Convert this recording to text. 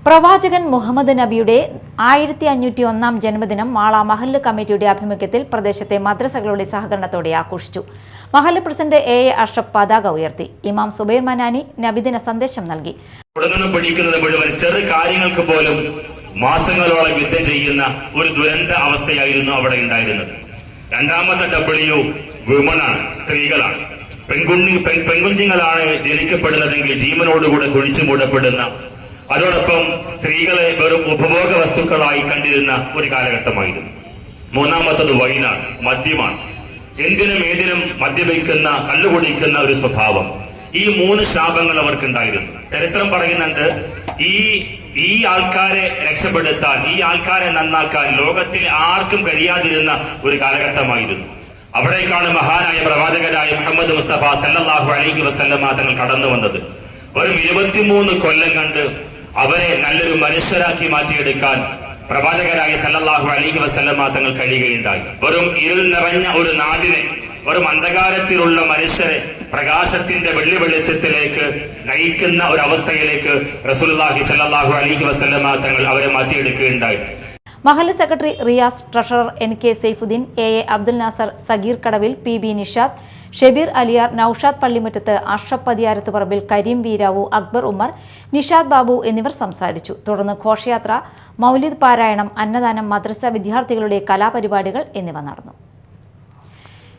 പ്രവാചകൻ മുഹമ്മദ് നബിയുടെ 1501 ജന്മദിനം മാള മഹല്ല് കമ്മിറ്റിയുടെ ആഭിമുഖ്യത്തിൽ പ്രദേശത്തെ മദ്രസകളുടെ സഹകരണത്തോടെ ആഘോഷിച്ചു. മഹല്ല് പ്രസിഡന്റ് എ അഷ്റഫ് പതാക ഉയർത്തി. ഇമാം സുബൈർ മനാനി നബിദിന സന്ദേശം നൽകി. പഠിക്കുന്നത് മുഴുവൻ ചെറു കാര്യങ്ങൾക്ക് പോലും മാസങ്ങളോളം യുദ്ധം ചെയ്യുന്ന ഒരു ദുരന്ത അവസ്ഥയായിരുന്നു അവിടെ ഉണ്ടായിരുന്നത്. രണ്ടാമത്തെ ഡബ്ല്യു വിമണാണ്, സ്ത്രീകളാണ്. പെൺകുഞ്ഞുങ്ങളാണ് ജനിക്കപ്പെടുന്നതെങ്കിൽ ജീവനോടുകൂടെ കുഴിച്ചു മൂടപ്പെടുന്ന, അതോടൊപ്പം സ്ത്രീകളെ വെറും ഉപഭോഗ വസ്തുക്കളായി കണ്ടിരുന്ന ഒരു കാലഘട്ടമായിരുന്നു. മൂന്നാമത്തത് വൈനാണ്, മദ്യമാണ്. എന്തിനും ഏതിനും മദ്യപിക്കുന്ന, കള്ളുകുടിക്കുന്ന ഒരു സ്വഭാവം. ഈ 3 ശാപങ്ങൾ അവർക്കുണ്ടായിരുന്നു. ചരിത്രം പറയുന്നുണ്ട്, ഈ ആൾക്കാരെ രക്ഷപ്പെടുത്താൻ, ഈ ആൾക്കാരെ നന്നാക്കാൻ ലോകത്തിൽ ആർക്കും കഴിയാതിരുന്ന ഒരു കാലഘട്ടമായിരുന്നു. അവിടേക്കാണ് മഹാനായ പ്രവാചകനായ മുഹമ്മദ് മുസ്തഫ സല്ലല്ലാഹു അലൈഹി വസല്ലമ തങ്ങൾ കടന്നു വന്നത്. വെറും 23 കൊല്ലം കണ്ട് അവരെ നല്ലൊരു മനുഷ്യരാക്കി മാറ്റിയെടുക്കാൻ പ്രവാചകരായ സല്ലല്ലാഹു അലൈഹി വസല്ലമ തങ്ങൾ കഴിയുകയുണ്ടായി. വെറും ഇരുൾ നിറഞ്ഞ ഒരു നാടിനെ, വെറും അന്ധകാരത്തിലുള്ള മനുഷ്യരെ പ്രകാശത്തിന്റെ വെള്ളിവെളിച്ചത്തിലേക്ക് നയിക്കുന്ന ഒരു അവസ്ഥയിലേക്ക് റസൂലുള്ളാഹി സല്ലല്ലാഹു അലൈഹി വസല്ലമ തങ്ങൾ അവരെ മാറ്റിയെടുക്കുകയുണ്ടായി. മഹല്ല് secretary Riyas, treasurer NK Saifuddeen, AA Abdul Nasar, Sageer Kadavil, PB Nishad, Shebeer Aliyar, Naushad പള്ളിമുറ്റത്ത്, അഷ്റഫ് പതിയാരത്തുപറമ്പിൽ, കരീം വീരാവു, അക്ബർ ഉമർ, നിഷാദ് ബാബു എന്നിവർ സംസാരിച്ചു. തുടർന്ന് ഘോഷയാത്ര, മൗലിദ് പാരായണം, അന്നദാനം, മദ്രസ വിദ്യാർത്ഥികളുടെ കലാപരിപാടികൾ എന്നിവ നടന്നു.